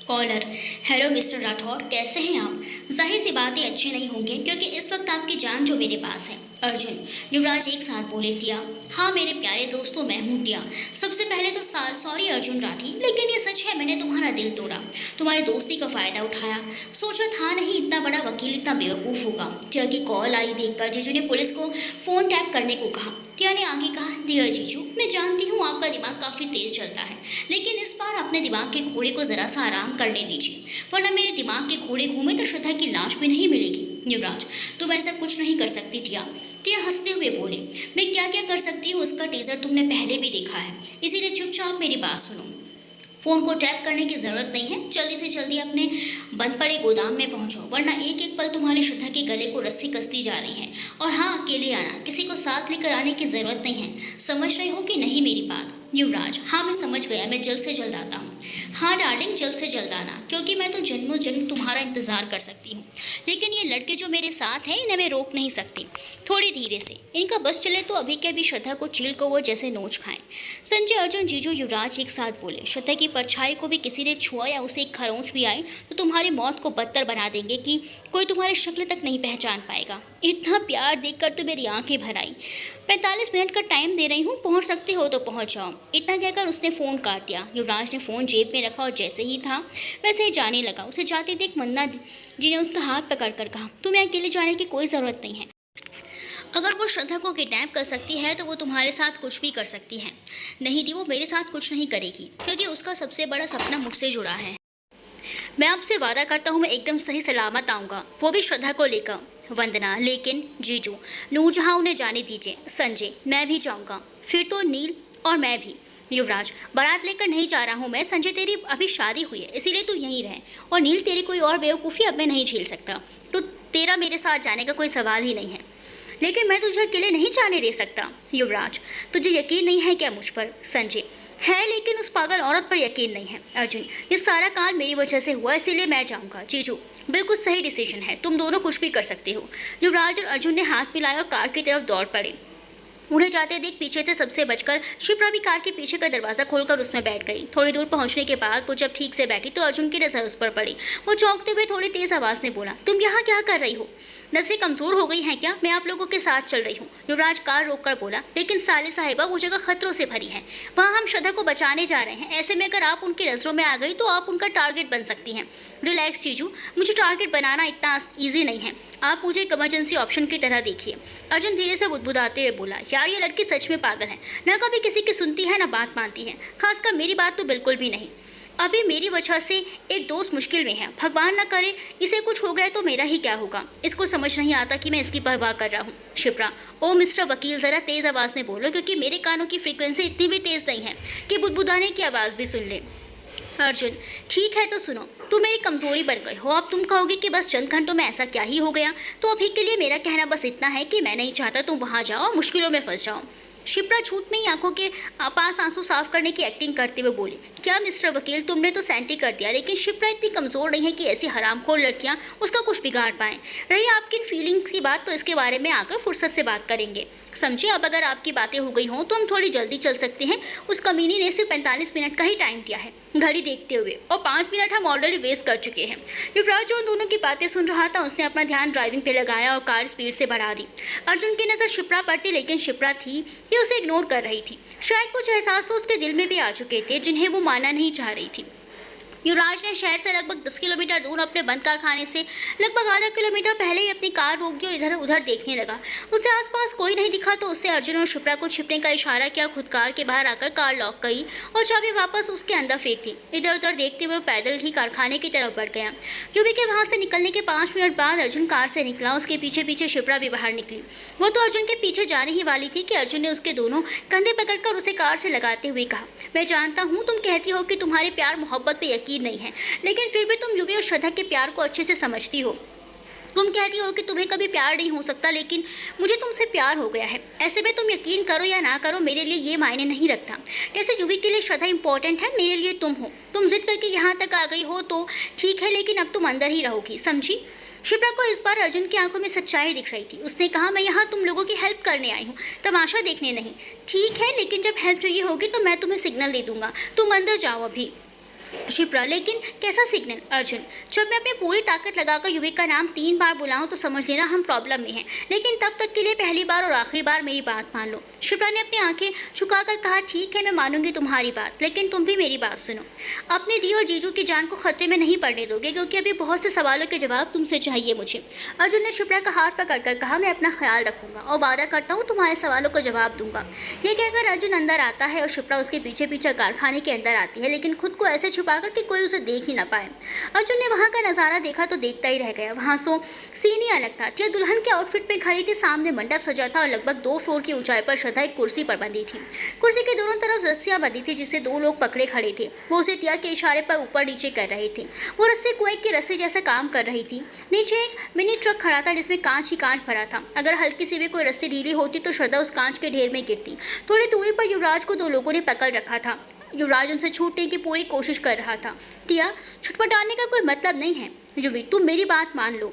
कॉलर, हेलो मिस्टर राठौर, कैसे हैं आप? जाहिर सी बातें अच्छी नहीं होंगी, क्योंकि इस वक्त आपकी जान जो मेरे पास है। अर्जुन, युवराज एक साथ बोले। टिया, हाँ मेरे प्यारे दोस्तों, मैं हूँ टिया। सबसे पहले तो सॉरी अर्जुन राठी, लेकिन ये सच है, मैंने तुम्हारा दिल तोड़ा, तुम्हारी दोस्ती का फ़ायदा उठाया। सोचा था नहीं इतना बड़ा वकील इतना बेवकूफ़ होगा। टिया की कॉल आई देखकर जीजू ने पुलिस को फ़ोन टैप करने को कहा। टिया ने आगे कहा, डियर जीजू, मैं जानती हूँ आपका दिमाग काफ़ी तेज़ चलता है, लेकिन इस बार अपने दिमाग के घोड़े को ज़रा सा आराम करने दीजिए, वरना मेरे दिमाग के घोड़े घूमे तो श्रद्धा की लाश भी नहीं मिलेगी। युवराज, तुम ऐसा कुछ नहीं कर सकती टिया। टिया हंसते हुए बोले, मैं क्या क्या कर सकती हूँ उसका टीजर तुमने पहले भी देखा है, इसीलिए चुपचाप मेरी बात सुनो। फ़ोन को टैप करने की ज़रूरत नहीं है, जल्दी से जल्दी अपने बंद पड़े गोदाम में पहुंचो, वरना एक एक पल तुम्हारी श्रद्धा के गले को रस्सी कसती जा रही है। और हाँ, अकेले आना, किसी को साथ लेकर आने की ज़रूरत नहीं है। समझ रहे हो कि नहीं मेरी बात? युवराज, हाँ मैं समझ गया, मैं जल्द से जल्द आता हूँ। हाँ डार्लिंग, जल्द से जल्द आना, क्योंकि मैं तो जन्मों जन्म तुम्हारा इंतज़ार कर सकती हूँ, लेकिन ये लड़के जो मेरे साथ हैं इन्हें मैं रोक नहीं सकती। थोड़ी धीरे से, इनका बस चले तो अभी के अभी श्रद्धा को चील को वो जैसे नोच खाएं। संजय, अर्जुन, जीजू, युवराज एक साथ बोले। श्रद्धा की परछाई को भी किसी ने छुआ या उसे एक खरोंच भी आई तो तुम्हारी मौत को बदतर बना देंगे कि कोई तुम्हारी शक्ल तक नहीं पहचान पाएगा। इतना प्यार देखकर तो मेरी आंखें भर आई। 45 मिनट का टाइम दे रही हूँ, पहुँच सकते हो तो पहुँच जाओ। इतना कहकर उसने फ़ोन काट दिया। युवराज ने फ़ोन जेब में रखा और जैसे ही था वैसे ही जाने लगा। उसे जाते देख मंदा जी ने उसका हाथ पकड़ कर कहा, तुम्हें अकेले जाने की कोई ज़रूरत नहीं है। अगर वो श्रद्धा को किडनैप कर सकती है तो वो तुम्हारे साथ कुछ भी कर सकती है। नहीं दी, वो मेरे साथ कुछ नहीं करेगी, क्योंकि उसका सबसे बड़ा सपना मुझसे जुड़ा है। मैं आपसे वादा करता हूँ मैं एकदम सही सलामत आऊँगा, वो भी श्रद्धा को लेकर। वंदना, लेकिन जीजू, नूरजहाँ उन्हें जाने दीजिए। संजय, मैं भी जाऊँगा। फिर तो नील और मैं भी। युवराज, बारात लेकर नहीं जा रहा हूँ मैं। संजय, तेरी अभी शादी हुई है, इसीलिए तू यहीं रहे। और नील, तेरी कोई और बेवकूफ़ी अब मैं नहीं झेल सकता, तो तेरा मेरे साथ जाने का कोई सवाल ही नहीं है। लेकिन मैं तुझे अकेले नहीं जाने दे सकता। युवराज, तुझे यकीन नहीं है क्या मुझ पर? संजय, है, लेकिन उस पागल औरत पर यकीन नहीं है। अर्जुन, ये सारा काम मेरी वजह से हुआ, इसीलिए मैं जाऊँगा। जीजू, बिल्कुल सही डिसीजन है, तुम दोनों कुछ भी कर सकते हो। युवराज और अर्जुन ने हाथ मिलाया और कार की तरफ दौड़ पड़े। उन्हें जाते देख पीछे से सबसे बचकर शिप्रा भी कार के पीछे का दरवाज़ा खोलकर उसमें बैठ गई। थोड़ी दूर पहुंचने के बाद वो जब ठीक से बैठी तो अर्जुन की नज़र उस पर पड़ी। वो चौंकते हुए थोड़ी तेज़ आवाज़ में बोला, तुम यहाँ क्या कर रही हो? नजरें कमज़ोर हो गई हैं क्या? मैं आप लोगों के साथ चल रही हूँ। युवराज कार रोककर बोला, लेकिन साले साहिबा, वो जगह खतरों से भरी है, वहाँ हम श्रद्धा को बचाने जा रहे हैं। ऐसे में अगर आप उनकी नज़रों में आ गई तो आप उनका टारगेट बन सकती हैं। रिलैक्स जीजू, मुझे टारगेट बनाना इतना ईजी नहीं है, आप मुझे एक इमरजेंसी ऑप्शन की तरह देखिए। अर्जुन धीरे से बुदबुदाते हुए बोला, यार ये लड़की सच में पागल है, न कभी किसी की सुनती है न बात मानती है, खासकर मेरी बात तो बिल्कुल भी नहीं। अभी मेरी वजह से एक दोस्त मुश्किल में है, भगवान न करे इसे कुछ हो गया तो मेरा ही क्या होगा। इसको समझ नहीं आता कि मैं इसकी परवाह कर रहा हूँ। शिप्रा, ओ मिस्टर वकील, ज़रा तेज़ आवाज़ में बोलो, क्योंकि मेरे कानों की फ्रीक्वेंसी इतनी भी तेज़ नहीं है कि बुदबुदाने की आवाज़ भी सुन ले। अर्जुन, ठीक है तो सुनो, तुम मेरी कमज़ोरी बन गई हो। अब तुम कहोगे कि बस चंद घंटों में ऐसा क्या ही हो गया, तो अभी के लिए मेरा कहना बस इतना है कि मैं नहीं चाहता तुम वहाँ जाओ और मुश्किलों में फंस जाओ। शिप्रा झूठ में ही आंखों के पास आंसू साफ करने की एक्टिंग करते हुए बोली, क्या मिस्टर वकील, तुमने तो सैंटी कर दिया, लेकिन शिप्रा इतनी कमज़ोर नहीं है कि ऐसी हरामखोर लड़कियां उसका कुछ बिगाड़ पाएं। रही आपकी इन फीलिंग्स की बात, तो इसके बारे में आकर फुर्सत से बात करेंगे। समझे? अब अगर आपकी बातें हो गई हों तो हम थोड़ी जल्दी चल सकते हैं। उस कमीनी ने सिर्फ 45 मिनट का ही टाइम दिया है घड़ी देखते हुए, और 5 मिनट हम ऑलरेडी वेस्ट कर चुके हैं। युवराज जो उन दोनों की बातें सुन रहा था, उसने अपना ध्यान ड्राइविंग पे लगाया और कार स्पीड से बढ़ा दी। अर्जुन की नज़र शिप्रा पर थी, लेकिन शिप्रा थी ये उसे इग्नोर कर रही थी। शायद कुछ एहसास तो उसके दिल में भी आ चुके थे जिन्हें वो मानना नहीं चाह रही थी। युवराज ने शहर से लगभग 10 किलोमीटर दूर अपने बंद कारखाने से लगभग आधा किलोमीटर पहले ही अपनी कार रोक दी और इधर उधर देखने लगा। उसे आसपास कोई नहीं दिखा तो उसने अर्जुन और शिप्रा को छिपने का इशारा किया। खुद कार के बाहर आकर कार लॉक करी और चाबी वापस उसके अंदर फेंक दी। इधर उधर देखते हुए पैदल ही कारखाने की तरफ बढ़ गया। युवी के वहां से निकलने के 5 मिनट बाद अर्जुन कार से निकला। उसके पीछे पीछे शिप्रा भी बाहर निकली। वो तो अर्जुन के पीछे जाने ही वाली थी कि अर्जुन ने उसके दोनों कंधे पकड़कर उसे कार से लगाते हुए कहा, मैं जानता हूँ तुम कहती हो कि तुम्हारे प्यार मोहब्बत पे यकीन नहीं है, लेकिन फिर भी तुम युवी और श्रद्धा के प्यार को अच्छे से समझती हो। तुम कहती हो कि तुम्हें कभी प्यार नहीं हो सकता, लेकिन मुझे तुमसे प्यार हो गया है। ऐसे में तुम यकीन करो या ना करो, मेरे लिए ये मायने नहीं रखता। जैसे युवी के लिए श्रद्धा इंपॉर्टेंट है, मेरे लिए तुम हो। तुम जिद करके यहाँ तक आ गई हो तो ठीक है, लेकिन अब तुम अंदर ही रहोगी, समझी? शिप्रा को इस बार अर्जुन की आंखों में सच्चाई दिख रही थी। उसने कहा, मैं यहाँ तुम लोगों की हेल्प करने आई हूँ, तमाशा देखने नहीं। ठीक है, लेकिन जब हेल्प चाहिए होगी तो मैं तुम्हें सिग्नल दे दूंगा। तुम अंदर जाओ अभी। शिप्रा, लेकिन कैसा सिग्नल? अर्जुन, जब मैं अपनी पूरी ताकत लगाकर युवी का नाम 3 बार बुलाऊं तो समझ लेना हम प्रॉब्लम में हैं, लेकिन तब तक के लिए पहली बार और आखिरी बार मेरी बात मान लो। शिप्रा ने अपनी आंखें झुकाकर कहा, ठीक है, मैं मानूंगी तुम्हारी बात, लेकिन तुम भी मेरी बात सुनो। अपने दी और जीजू की जान को खतरे में नहीं पड़ने दोगे, क्योंकि अभी बहुत से सवालों के जवाब तुमसे चाहिए मुझे। अर्जुन ने शिप्रा का हाथ पकड़कर कहा, मैं अपना ख्याल रखूंगा और वादा करता हूँ तुम्हारे सवालों का जवाब दूंगा। ये कहकर अर्जुन अंदर आता है और शिप्रा उसके पीछे पीछे कारखाने के अंदर आती है, लेकिन खुद को ऐसे छुपाकर कि कोई उसे देख ही ना पाए। अर्जुन ने वहां का नजारा देखा तो देखता ही रह गया। वहां सीन ही अलग था। टिया दुल्हन के आउटफिट में खड़ी थी, सामने मंडप सजा था और लगभग 2 फ्लोर की ऊंचाई पर श्रद्धा एक कुर्सी पर बंधी थी। कुर्सी के दोनों तरफ रस्सियां बंधी थी जिसे 2 लोग पकड़े खड़े थे। वो उसे टिया के इशारे पर ऊपर नीचे कर रहे थे। वो रस्सी कुएं की रस्सी जैसा काम कर रही थी। नीचे एक मिनी ट्रक खड़ा था जिसमें कांच ही कांच भरा था। अगर हल्की सी भी कोई रस्सी ढीली होती तो श्रद्धा उस कांच के ढेर में गिरती। थोड़ी दूरी पर युवराज को 2 लोगों ने पकड़ रखा था। युवराज उनसे छूटने की पूरी कोशिश कर रहा था। टिया, छटपटाने का कोई मतलब नहीं है। युवी, तुम मेरी बात मान लो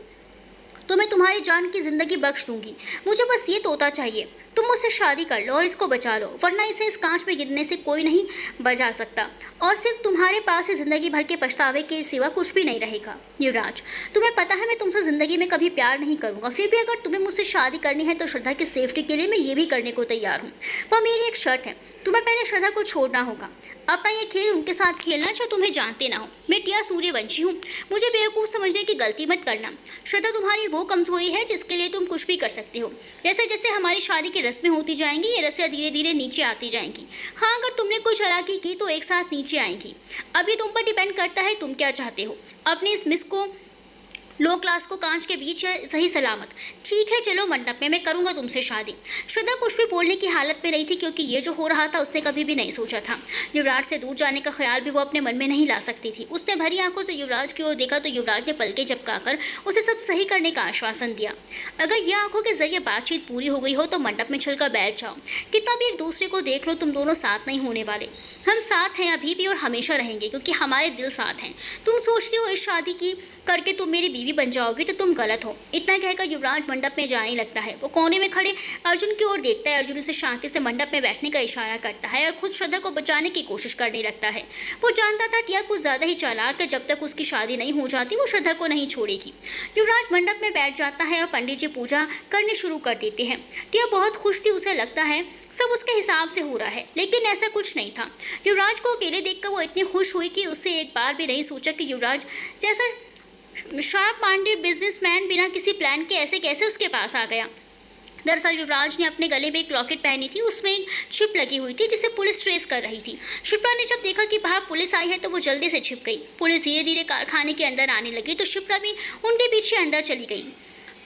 तो मैं तुम्हारी जान की जिंदगी बख्श दूंगी। मुझे बस ये तोता चाहिए। तुम मुझसे शादी कर लो और इसको बचा लो, वरना इसे इस कांच में गिरने से कोई नहीं बचा सकता और सिर्फ तुम्हारे पास ही जिंदगी भर के पछतावे के सिवा कुछ भी नहीं रहेगा। युवराज, तुम्हें पता है मैं तुमसे जिंदगी में कभी प्यार नहीं करूंगा, फिर भी अगर तुम्हें मुझसे शादी करनी है तो श्रद्धा की सेफ्टी के लिए मैं ये भी करने को तैयार हूँ। पर मेरी एक शर्त है, तुम्हें पहले श्रद्धा को छोड़ना होगा। अपना ये खेल उनके साथ खेलना जो तुम्हें जानते ना हो। मैं टिया सूर्यवंशी हूँ, मुझे बेवकूफ़ समझने की गलती मत करना। श्रद्धा तुम्हारी वो कमजोरी है जिसके लिए तुम कुछ भी कर सकते हो। जैसे जैसे हमारी शादी की रस्में होती जाएंगी ये रस्सियाँ धीरे धीरे नीचे आती जाएंगी। हाँ, अगर तुमने कोई चालाकी की तो एक साथ नीचे आएंगी। अभी तुम पर डिपेंड करता है तुम क्या चाहते हो। अपनी इस मिस को लो क्लास को कांच के बीच है सही सलामत। ठीक है, चलो मंडप में, मैं करूंगा तुमसे शादी। श्रद्धा कुछ भी बोलने की हालत में नहीं थी, क्योंकि ये जो हो रहा था उसने कभी भी नहीं सोचा था। युवराज से दूर जाने का ख्याल भी वो अपने मन में नहीं ला सकती थी। उसने भरी आंखों से युवराज की ओर देखा तो युवराज ने पलके झपकाकर उसे सब सही करने का आश्वासन दिया। अगर यह आंखों के जरिए बातचीत पूरी हो गई हो तो मंडप में चलकर बैठ जाओ। कितना भी एक दूसरे को देख लो, तुम दोनों साथ नहीं होने वाले। हम साथ हैं अभी भी और हमेशा रहेंगे, क्योंकि हमारे दिल साथ हैं। तुम सोचती हो इस शादी की करके तुम मेरी बीवी बन जाओगी, तो तुम गलत हो। इतना कहकर युवराज मंडप में जाने लगता है। वो कोने में खड़े अर्जुन की ओर देखता है। अर्जुन उसे शांति से मंडप में बैठने का इशारा करता है और खुद श्रद्धा को बचाने की कोशिश करने लगता है। वो जानता था टिया कुछ ज्यादा ही चालाक है, जब तक उसकी शादी नहीं हो जाती वो श्रद्धा को नहीं छोड़ेगी। युवराज मंडप में बैठ जाता है और पंडित जी पूजा करने शुरू कर देते हैं। टिया बहुत खुश थी, उसे लगता है सब उसके हिसाब से हो रहा है, लेकिन ऐसा कुछ नहीं था। युवराज को अकेले देखकर वो इतनी खुश हुई कि उससे एक बार भी नहीं सोचा कि युवराज जैसा शार्प माइंडेड बिजनेसमैन बिना किसी प्लान के ऐसे कैसे उसके पास आ गया। दरअसल युवराज ने अपने गले में एक लॉकेट पहनी थी, उसमें एक चिप लगी हुई थी जिसे पुलिस ट्रेस कर रही थी। शिप्रा ने जब देखा कि बाहर पुलिस आई है तो वो जल्दी से छिप गई। पुलिस धीरे धीरे कारखाने के अंदर आने लगी तो शिप्रा भी उनके पीछे अंदर चली गई।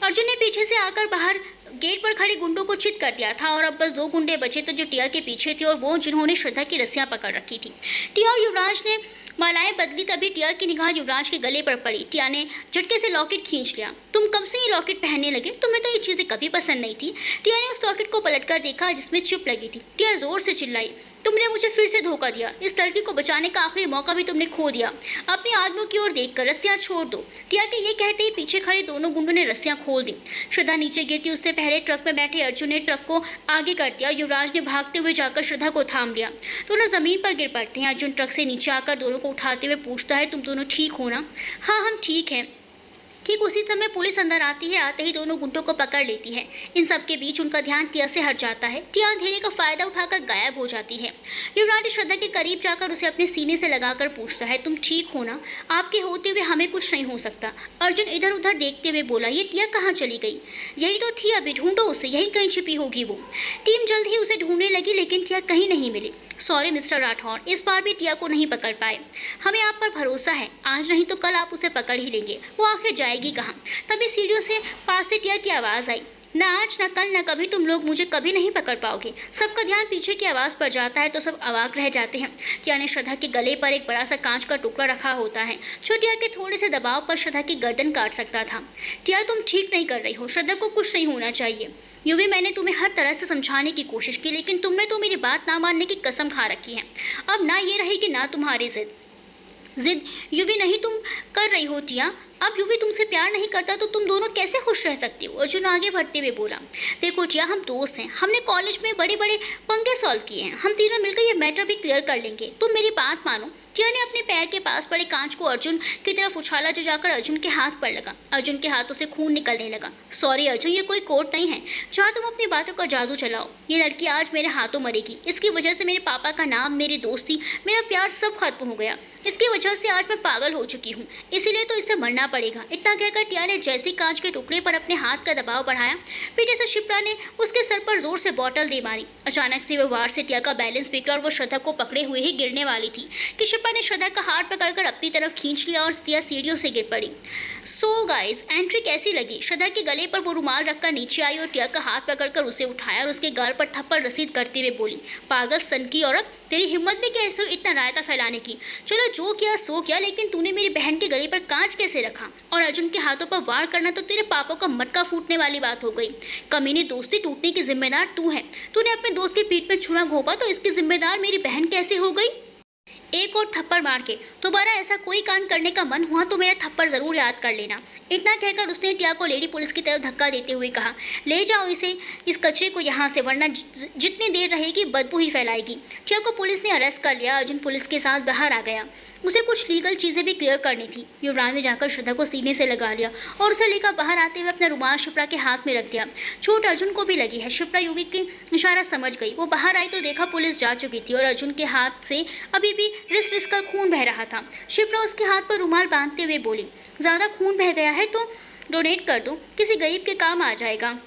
अर्जुन ने पीछे से आकर बाहर गेट पर खड़े गुंडों को चित कर दिया था और अब बस 2 गुंडे बचे थे जो टिया के पीछे थे और वो जिन्होंने श्रद्धा की रस्सियां पकड़ रखी थी। टिया और युवराज ने मालाएं बदली, तभी टिया की निगाह युवराज के गले पर पड़ी। टिया ने झटके से लॉकेट खींच लिया। तुम कब से ये लॉकेट पहनने लगे? तुम्हें तो ये चीज़ें कभी पसंद नहीं थी। टिया ने उस लॉकेट को पलटकर देखा जिसमें चिप लगी थी। टिया जोर से चिल्लाई, तुमने मुझे फिर से धोखा दिया। इस लड़की को बचाने का आखिरी मौका भी तुमने खो दिया। अपने आदमियों की ओर देखकर रस्सियां छोड़ दो। टिया के ये कहते ही पीछे खड़े दोनों गुंडों ने रस्सियां खोल दी। श्रद्धा नीचे गिरती उससे पहले ट्रक में बैठे अर्जुन ने ट्रक को आगे कर दिया। युवराज ने भागते हुए जाकर श्रद्धा को थाम लिया। दोनों जमीन पर गिर पड़ते हैं। अर्जुन ट्रक से नीचे आकर दोनों को उठाते हुए पूछता है, तुम दोनों ठीक हो ना? हाँ, हम ठीक हैं। ठीक उसी समय पुलिस अंदर आती है। आते ही दोनों गुंडों को पकड़ लेती है। इन सब के बीच उनका ध्यान टिया से हट जाता है। टिया अंधेरे का फायदा उठाकर गायब हो जाती है। युवराज श्रद्धा के करीब जाकर उसे अपने सीने से लगाकर पूछता है, तुम ठीक हो ना? आपके होते हुए हमें कुछ नहीं हो सकता। अर्जुन इधर उधर देखते हुए बोला, ये टिया कहाँ चली गई? यही तो थी, अभी ढूंढो उसे, यही कहीं छिपी होगी वो। टीम जल्द ही उसे ढूंढने लगी लेकिन टिया कहीं नहीं मिली। सॉरी मिस्टर राठौर, इस बार भी टिया को नहीं पकड़ पाए। हमें आप पर भरोसा है, आज नहीं तो कल आप उसे पकड़ ही लेंगे। वो आखिर जाएगी कहाँ? तभी सीढ़ियों से पास से टिया की आवाज़ आई, ना आज ना कल ना कभी तुम लोग मुझे कभी नहीं पकड़ पाओगे। सबका ध्यान पीछे की आवाज़ पर जाता है तो सब अवाक रह जाते हैं। टिया ने श्रद्धा के गले पर एक बड़ा सा कांच का टुकड़ा रखा होता है जो टिया के थोड़े से दबाव पर श्रद्धा की गर्दन काट सकता था। टिया तुम ठीक नहीं कर रही हो, श्रद्धा को कुछ नहीं होना चाहिए। यूवी, मैंने तुम्हें हर तरह से समझाने की कोशिश की लेकिन तुमने तो मेरी बात ना मानने की कसम खा रखी है। अब ना ये रहेगी ना तुम्हारी जिद यूवी नहीं तुम कर रही हो टिया। अब यूवी तुमसे प्यार नहीं करता तो तुम दोनों कैसे खुश रह सकती हो? अर्जुन आगे बढ़ते हुए बोला, देखो टिया, हम दोस्त हैं, हमने कॉलेज में बड़े बड़े पंगे सॉल्व किए हैं, हम तीनों मिलकर ये मैटर भी क्लियर कर लेंगे। तुम मेरी बात मानो। टिया ने अपने पैर के पास पड़े कांच को अर्जुन की तरफ उछाला जो जाकर अर्जुन के हाथ पर लगा। अर्जुन के हाथों से खून निकलने लगा। सॉरी अर्जुन, ये कोई कोर्ट नहीं है जहाँ तुम अपनी बातों का जादू चलाओ। ये लड़की आज मेरे हाथों मरेगी। इसकी वजह से मेरे पापा का नाम, मेरी दोस्ती, मेरा प्यार सब खत्म हो गया। इसकी वजह से आज मैं पागल हो चुकी हूँ, इसीलिए तो इसे मरना पड़ेगा। इतना कहकर टिया ने जैसे ही कांच के टुकड़े पर अपने हाथ का दबाव बढ़ाया, पीछे से शिप्रा ने उसके सर पर जोर से बॉटल दे मारी। अचानक से वो वार से टिया का बैलेंस बिगड़ा और वो श्रद्धा को पकड़े हुए ही गिरने वाली थी कि शिप्रा ने श्रद्धा का हाथ पकड़कर अपनी तरफ खींच लिया और टिया सीढ़ियों से गिर पड़ी। सो गाइस, एंट्री कैसी लगी? श्रद्धा के गले पर वो रुमाल रखकर नीचे आई और टिया का हाथ पकड़कर उसे उठाया और उसके गाल पर थप्पड़ रसीद करते हुए बोली, पागल सन की औरत, तेरी हिम्मत भी कैसे हुई इतना रायता फैलाने की? चलो जो किया सो किया, लेकिन तूने मेरी बहन के गले पर कांच कैसे रखा? और अर्जुन के हाथों पर वार करना तो तेरे पापों का मटका फूटने वाली बात हो गई। कमीनी, दोस्ती टूटने की जिम्मेदार तू है। तूने अपने दोस्त की पीठ पर छुरा घोंपा तो इसकी जिम्मेदार मेरी बहन कैसे हो गई? एक और थप्पड़ मार के दोबारा ऐसा कोई कांड करने का मन हुआ तो मेरा थप्पड़ जरूर याद कर लेना। इतना कहकर उसने टिया को लेडी पुलिस की तरफ धक्का देते हुए कहा, ले जाओ इसे, इस कचरे को यहाँ से, वरना जितनी देर रहेगी बदबू ही फैलाएगी। टिया को पुलिस ने अरेस्ट कर लिया। अर्जुन पुलिस के साथ बाहर आ गया। उसे कुछ लीगल चीज़ें भी क्लियर करनी थी। युवराज ने जाकर श्रद्धा को सीने से लगा लिया और उसे लेकर बाहर आते हुए अपना रुमाल शिप्रा के हाथ में रख दिया। चोट अर्जुन को भी लगी है। शिप्रा यूवी की इशारा समझ गई। वो बाहर आई तो देखा पुलिस जा चुकी थी और अर्जुन के हाथ से अभी भी रिस रिस कर खून बह रहा था। शिप्रा उसके हाथ पर रुमाल बांधते हुए बोली, ज़्यादा खून बह गया है तो डोनेट कर दो, किसी गरीब के काम आ जाएगा।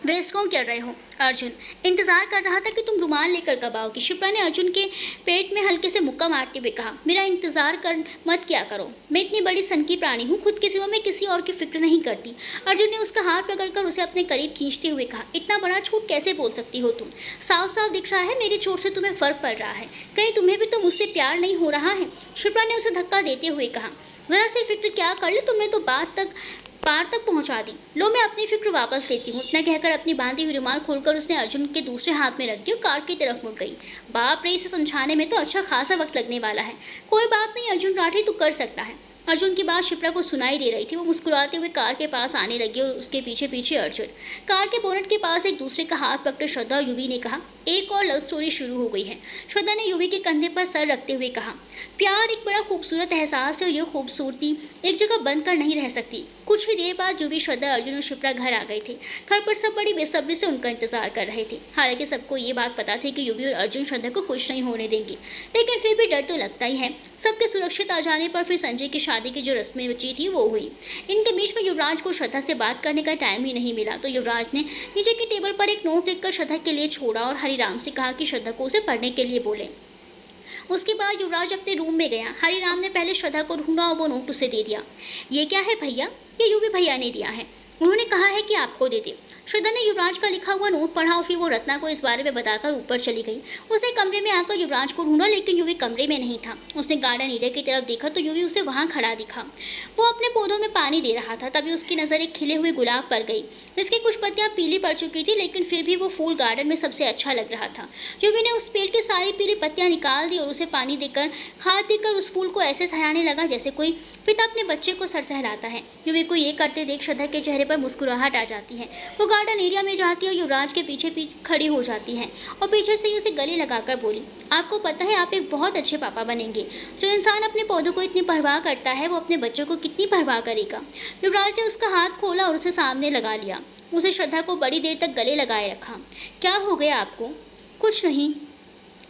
वेस्ट क्यों कर रहे हो? अर्जुन इंतजार कर रहा था कि तुम रुमाल लेकर कब आओगी। शिप्रा ने अर्जुन के पेट में हल्के से मुक्का मारते हुए कहा, मेरा इंतजार कर मत क्या करो, मैं इतनी बड़ी सनकी प्राणी हूँ, खुद के सिवा मैं किसी और की फिक्र नहीं करती। अर्जुन ने उसका हाथ पकड़कर उसे अपने करीब खींचते हुए कहा, इतना बड़ा झूठ कैसे बोल सकती हो तुम? साफ साफ दिख रहा है मेरी चोट से तुम्हें फर्क पड़ रहा है। कहीं तुम्हें भी तो मुझसे प्यार नहीं हो रहा है? शिप्रा ने उसे धक्का देते हुए कहा, जरा सी फिक्र क्या कर ले, तुमने तो पार तक पहुंचा दी। लो, मैं अपनी फिक्र वापस लेती हूँ। इतना कहकर अपनी बांधी हुई रुमाल खोलकर उसने अर्जुन के दूसरे हाथ में रख दी और कार की तरफ मुड़ गई। बाप रे, इसे समझाने में तो अच्छा खासा वक्त लगने वाला है। कोई बात नहीं अर्जुन राठी, तू कर सकता है। अर्जुन की बात शिप्रा को सुनाई दे रही थी। वो मुस्कुराते हुए कार के पास आने लगी और उसके पीछे पीछे अर्जुन। कार के बोनट के पास एक दूसरे का हाथ पकड़े श्रद्धा और युवी ने कहा, एक और लव स्टोरी शुरू हो गई है। श्रद्धा ने युवी के कंधे पर सर रखते हुए कहा, प्यार एक बड़ा खूबसूरत एहसास है और यह खूबसूरती एक जगह बंद कर नहीं रह सकती। कुछ ही देर बाद युवी, श्रद्धा, अर्जुन और शिप्रा घर आ गए थे। घर पर सब बड़ी बेसब्री से उनका इंतजार कर रहे थे। हालांकि सबको ये बात पता थी कि युवी और अर्जुन श्रद्धा को खुश नहीं होने देंगे, लेकिन फिर भी डर तो लगता ही है। सबके सुरक्षित आ जाने पर फिर संजय की शादी की जो रस्में बची थी वो हुई। इनके बीच में युवराज को श्रद्धा से बात करने का टाइम ही नहीं मिला तो युवराज ने नीचे की टेबल पर एक नोट लिखकर श्रद्धा के लिए छोड़ा और हरिराम से कहा कि श्रद्धा को उसे पढ़ने के लिए बोले। उसके बाद युवराज अपने रूम में गया। हरिराम ने पहले श्रद्धा को ढूंढा और वो नोट उसे दे दिया। ये क्या है भैया? ये युवी भैया ने दिया है, उन्होंने कहा है कि आपको दे दे। श्रद्धा ने युवराज का लिखा हुआ नोट पढ़ा और फिर वो रत्ना को इस बारे में बताकर ऊपर चली गई। उसने कमरे में आकर युवराज को ढूंढा लेकिन युवी कमरे में नहीं था। उसने गार्डन एरिया की तरफ देखा तो युवी उसे वहाँ खड़ा दिखा। वो अपने पौधों में पानी दे रहा था। तभी उसकी नज़र एक खिले हुए गुलाब पर गई। इसकी कुछ पत्तियाँ पीली पड़ चुकी थी लेकिन फिर भी वो फूल गार्डन में सबसे अच्छा लग रहा था। युवी ने उस पेड़ की सारी पीली पत्तियाँ निकाल दी और उसे पानी देकर, खाद देकर उस फूल को ऐसे सहलाने लगा जैसे कोई पिता अपने बच्चे को सर सहलाता है। युवी को ये करते देख श्रद्धा के चेहरे पर मुस्कुराहट आ जाती है। वो गार्डन एरिया में जाती है और युवराज के पीछे पीछे खड़ी हो जाती है और पीछे से ही उसे गले लगाकर बोली, आपको पता है आप एक बहुत अच्छे पापा बनेंगे। जो इंसान अपने पौधों को इतनी परवाह करता है वो अपने बच्चों को कितनी परवाह करेगा। युवराज ने उसका हाथ खोला और उसे सामने लगा लिया। उसे श्रद्धा को बड़ी देर तक गले लगाए रखा। क्या हो गया आपको? कुछ नहीं,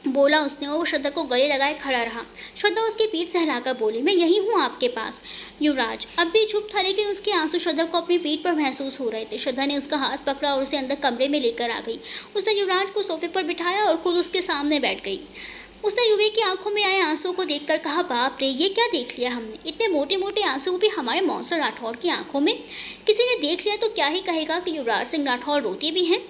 बोला उसने और वो श्रद्धा को गले लगाए खड़ा रहा। श्रद्धा उसकी पीठ सहलाकर बोली, मैं यही हूँ आपके पास। युवराज अब भी चुप था, लेकिन उसके आंसू श्रद्धा को अपनी पीठ पर महसूस हो रहे थे। श्रद्धा ने उसका हाथ पकड़ा और उसे अंदर कमरे में लेकर आ गई। उसने युवराज को सोफे पर बिठाया और खुद उसके सामने बैठ गई। उसने युवी की आंखों में आए आंसू को देखकर कहा, बाप रे, ये क्या देख लिया हमने? इतने मोटे मोटे आंसू भी हमारे मौसम राठौर की आंखों में। किसी ने देख लिया तो क्या ही कहेगा कि युवराज सिंह राठौर रोते भी हैं।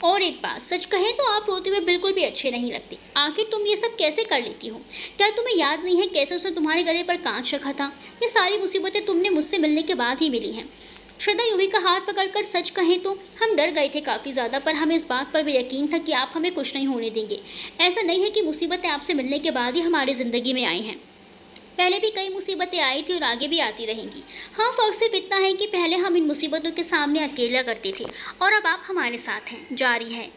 और एक बात, सच कहें तो आप रोते हुए बिल्कुल भी अच्छे नहीं लगते। आखिर तुम ये सब कैसे कर लेती हो? क्या तुम्हें याद नहीं है कैसे उसने तुम्हारे गले पर कांच रखा था? ये सारी मुसीबतें तुमने मुझसे मिलने के बाद ही मिली हैं। श्रद्धा युवी का हाथ पकड़कर, सच कहें तो हम डर गए थे काफ़ी ज़्यादा, पर हमें इस बात पर भी यकीन था कि आप हमें कुछ नहीं होने देंगे। ऐसा नहीं है कि मुसीबतें आपसे मिलने के बाद ही हमारी ज़िंदगी में आई हैं। पहले भी कई मुसीबतें आई थी और आगे भी आती रहेंगी। हाँ, फ़र्क सिर्फ इतना है कि पहले हम इन मुसीबतों के सामने अकेला करते थे और अब आप हमारे साथ हैं। जारी है।